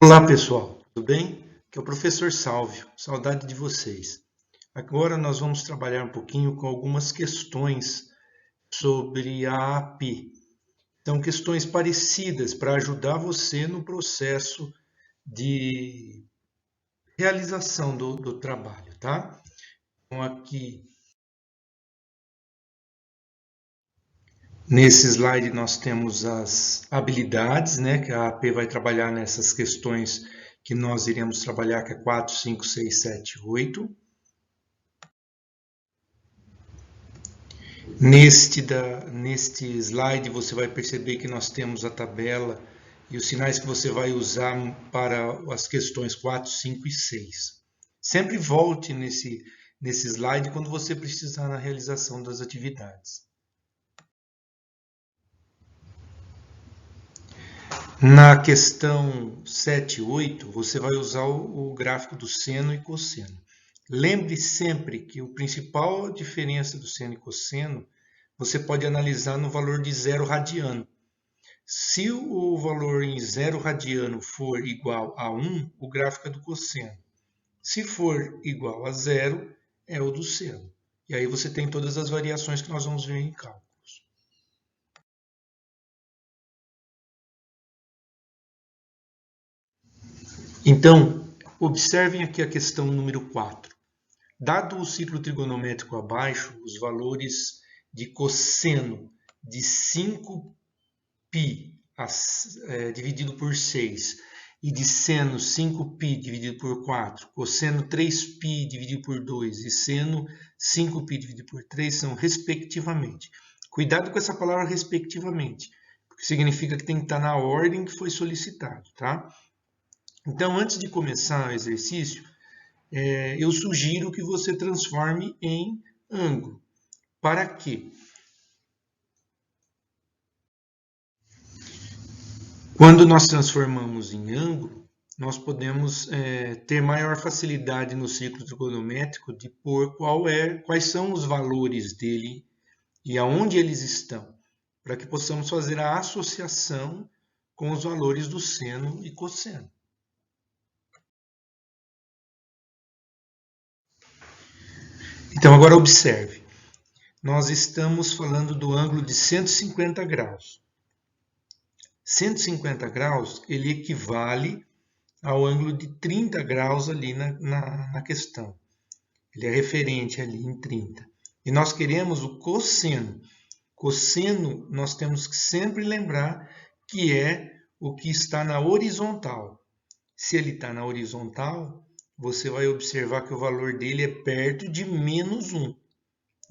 Olá pessoal, tudo bem? Aqui é o professor Sálvio, saudade de vocês. Agora nós vamos trabalhar um pouquinho com algumas questões sobre a API. São questões parecidas para ajudar você no processo de realização do trabalho, tá? Então aqui nesse slide nós temos as habilidades, né? Que a AP vai trabalhar nessas questões que nós iremos trabalhar, que é 4, 5, 6, 7, 8. Neste slide você vai perceber que nós temos a tabela e os sinais que você vai usar para as questões 4, 5 e 6. Sempre volte nesse slide quando você precisar na realização das atividades. Na questão 7 e 8, você vai usar o gráfico do seno e cosseno. Lembre sempre que a principal diferença do seno e cosseno você pode analisar no valor de 0 radiano. Se o valor em 0 radiano for igual a 1, o gráfico é do cosseno. Se for igual a 0, é o do seno. E aí você tem todas as variações que nós vamos ver em cálculos. Então, observem aqui a questão número 4. Dado o ciclo trigonométrico abaixo, os valores de cosseno de 5π dividido por 6 e de seno 5π dividido por 4, cosseno 3π dividido por 2 e seno 5π dividido por 3 são respectivamente. Cuidado com essa palavra respectivamente, porque significa que tem que estar na ordem que foi solicitado, tá? Então, antes de começar o exercício, eu sugiro que você transforme em ângulo. Para quê? Quando nós transformamos em ângulo, nós podemos ter maior facilidade no ciclo trigonométrico de pôr quais são os valores dele e aonde eles estão, para que possamos fazer a associação com os valores do seno e cosseno. Então, agora observe. Nós estamos falando do ângulo de 150 graus. 150 graus, ele equivale ao ângulo de 30 graus ali na questão. Ele é referente ali em 30. E nós queremos o cosseno. Cosseno, nós temos que sempre lembrar que é o que está na horizontal. Se ele está na horizontal, você vai observar que o valor dele é perto de menos 1.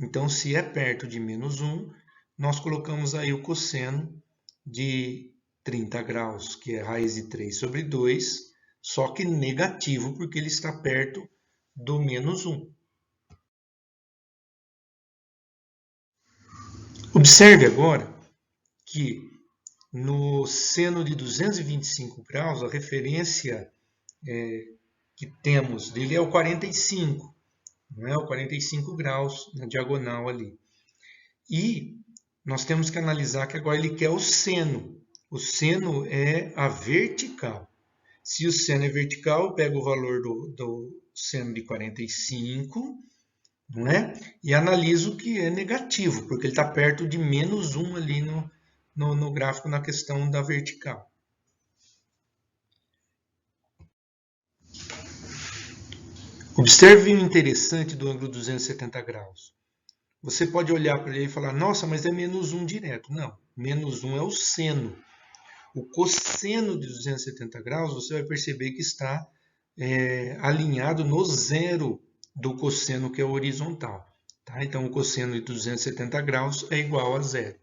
Então, se é perto de menos 1, nós colocamos aí o cosseno de 30 graus, que é raiz de 3 sobre 2, só que negativo, porque ele está perto do menos 1. Observe agora que no seno de 225 graus, a referência que temos dele é o 45, não é? O 45 graus na diagonal ali. E nós temos que analisar que agora ele quer o seno. O seno é a vertical. Se o seno é vertical, eu pego o valor do seno de 45, não é? E analiso que é negativo, porque ele está perto de menos 1 ali no gráfico na questão da vertical. Observe o interessante do ângulo 270 graus. Você pode olhar para ele e falar, nossa, mas é menos 1 direto. Não, menos 1 é o seno. O cosseno de 270 graus, você vai perceber que está alinhado no zero do cosseno que é horizontal. Tá? Então, o cosseno de 270 graus é igual a zero.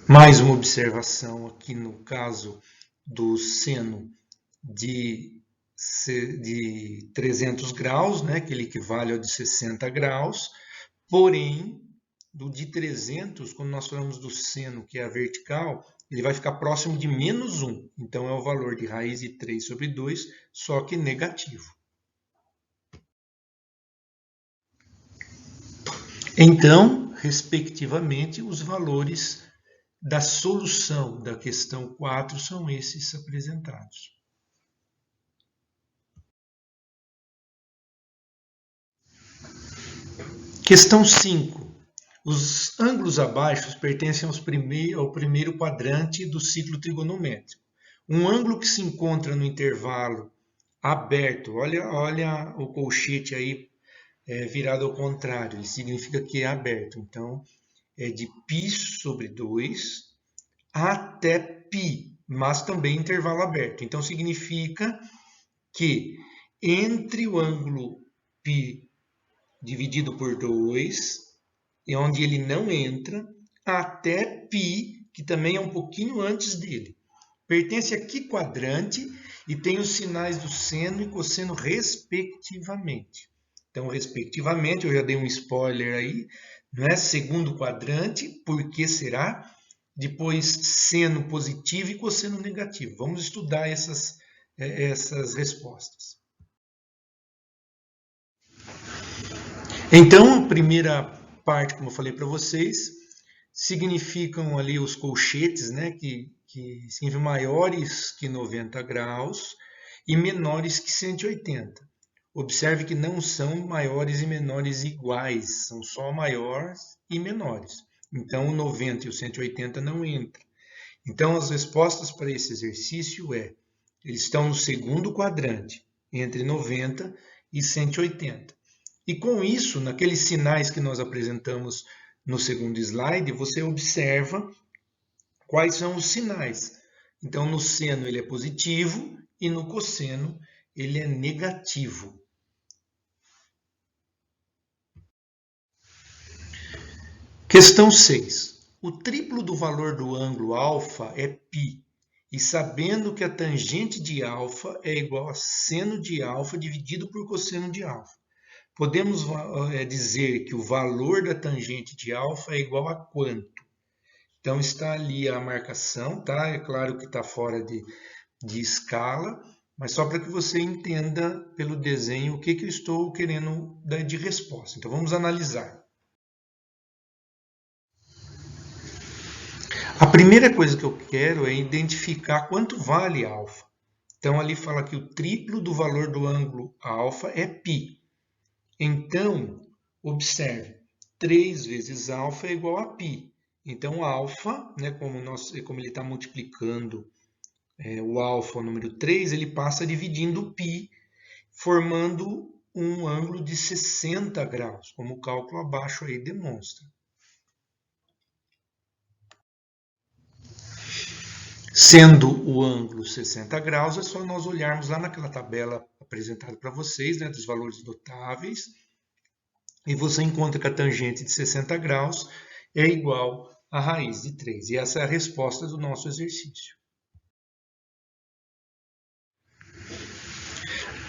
Mais uma observação aqui no caso do seno de 300 graus, né, que ele equivale ao de 60 graus, porém, do de 300, quando nós falamos do seno, que é a vertical, ele vai ficar próximo de menos 1. Então, é o valor de raiz de 3 sobre 2, só que negativo. Então, respectivamente, os valores da solução da questão 4 são esses apresentados. Questão 5. Os ângulos abaixo pertencem ao primeiro quadrante do ciclo trigonométrico. Um ângulo que se encontra no intervalo aberto, olha o colchete aí virado ao contrário, ele significa que é aberto. Então, é de π sobre 2 até π, mas também intervalo aberto. Então, significa que entre o ângulo π dividido por 2, onde ele não entra, até π, que também é um pouquinho antes dele. Pertence a que quadrante e tem os sinais do seno e cosseno respectivamente. Então, respectivamente, eu já dei um spoiler aí, não é? Segundo quadrante, por que será? Depois, seno positivo e cosseno negativo. Vamos estudar essas respostas. Então, a primeira parte, como eu falei para vocês, significam ali os colchetes, né, que significam maiores que 90 graus e menores que 180. Observe que não são maiores e menores iguais, são só maiores e menores. Então, o 90 e o 180 não entram. Então, as respostas para esse exercício eles estão no segundo quadrante, entre 90 e 180. E com isso, naqueles sinais que nós apresentamos no segundo slide, você observa quais são os sinais. Então, no seno ele é positivo e no cosseno ele é negativo. Questão 6. O triplo do valor do ângulo α é π, e sabendo que a tangente de α é igual a seno de α dividido por cosseno de α. Podemos dizer que o valor da tangente de α é igual a quanto? Então, está ali a marcação, tá? É claro que está fora de escala, mas só para que você entenda pelo desenho o que eu estou querendo dar de resposta. Então, vamos analisar. A primeira coisa que eu quero é identificar quanto vale α. Então, ali fala que o triplo do valor do ângulo α é π. Então, observe, 3 vezes α é igual a π. Então, α, né, como ele está multiplicando o α, o número 3, ele passa dividindo π, formando um ângulo de 60 graus, como o cálculo abaixo aí demonstra. Sendo o ângulo 60 graus, é só nós olharmos lá naquela tabela apresentada para vocês, né, dos valores notáveis, e você encontra que a tangente de 60 graus é igual à raiz de 3. E essa é a resposta do nosso exercício.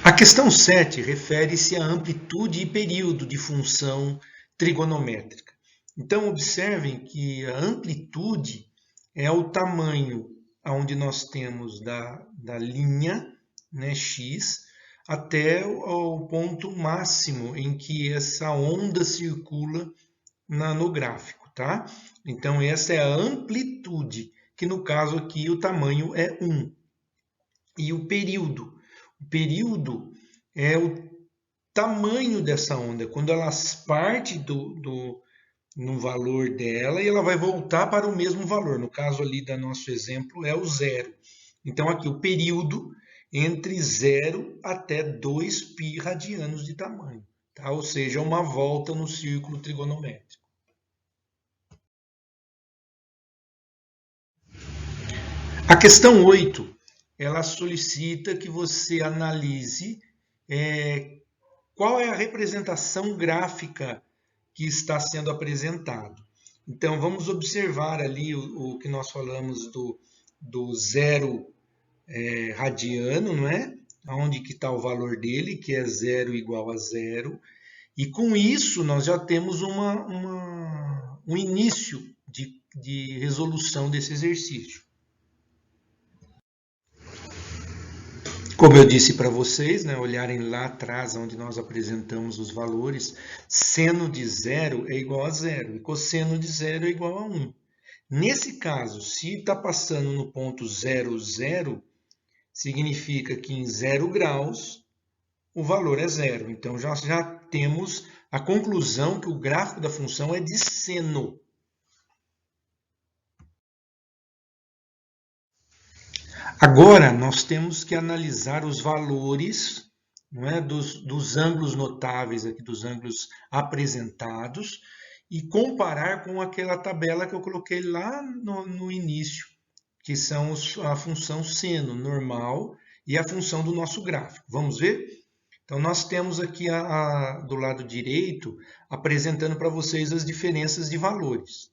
A questão 7 refere-se à amplitude e período de função trigonométrica. Então, observem que a amplitude é o tamanho onde nós temos da linha, né, x, até o ponto máximo em que essa onda circula no gráfico, tá? Então, essa é a amplitude, que no caso aqui o tamanho é 1. E o período? O período é o tamanho dessa onda, quando ela parte no valor dela e ela vai voltar para o mesmo valor. No caso ali do nosso exemplo é o 0. Então aqui o período entre 0 até 2π radianos de tamanho, tá? Ou seja, uma volta no círculo trigonométrico. A questão 8, ela solicita que você analise qual é a representação gráfica que está sendo apresentado. Então, vamos observar ali o que nós falamos do zero radiano, não é? Onde que está o valor dele, que é 0 igual a 0. E com isso, nós já temos um início de resolução desse exercício. Como eu disse para vocês, né, olharem lá atrás, onde nós apresentamos os valores, seno de 0 é igual a 0 e cosseno de 0 é igual a 1. Nesse caso, se está passando no ponto 0, 0, significa que em 0 graus o valor é 0. Então, já temos a conclusão que o gráfico da função é de seno. Agora, nós temos que analisar os valores, não é, dos ângulos notáveis, aqui, dos ângulos apresentados, e comparar com aquela tabela que eu coloquei lá no início, que são a função seno normal e a função do nosso gráfico. Vamos ver? Então, nós temos aqui do lado direito, apresentando para vocês as diferenças de valores.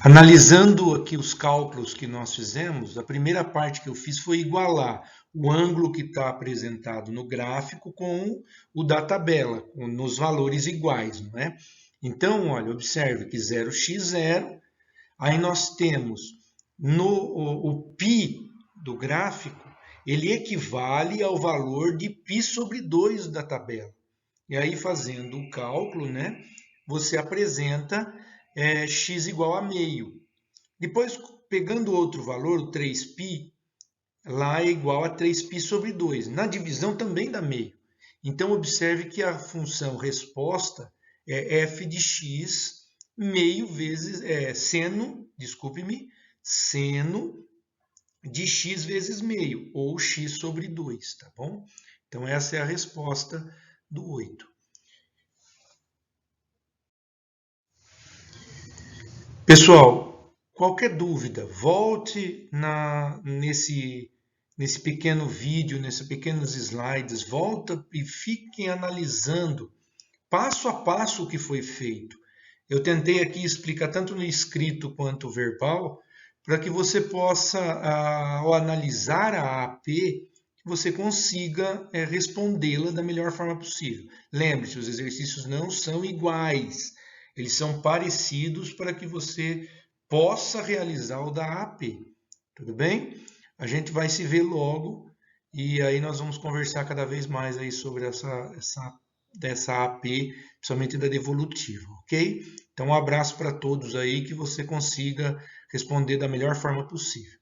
Analisando aqui os cálculos que nós fizemos, a primeira parte que eu fiz foi igualar o ângulo que está apresentado no gráfico com o da tabela, nos valores iguais, não é? Então, olha, observe que 0x0, aí nós temos o π do gráfico, ele equivale ao valor de π sobre 2 da tabela. E aí, fazendo o cálculo, né, você apresenta x igual a meio. Depois, pegando outro valor, o 3π, lá é igual a 3π sobre 2. Na divisão também dá meio. Então, observe que a função resposta é f de x meio vezes seno, desculpe-me, seno de x vezes meio, ou x sobre 2, tá bom? Então, essa é a resposta do 8. Pessoal, qualquer dúvida, volte nesse pequeno vídeo, nesses pequenos slides, volta e fiquem analisando passo a passo o que foi feito. Eu tentei aqui explicar tanto no escrito quanto verbal, para que você possa, ao analisar a AP, você consiga respondê-la da melhor forma possível. Lembre-se, os exercícios não são iguais. Eles são parecidos para que você possa realizar o da AP. Tudo bem? A gente vai se ver logo e aí nós vamos conversar cada vez mais aí sobre dessa AP, principalmente da devolutiva, ok? Então, um abraço para todos aí, que você consiga responder da melhor forma possível.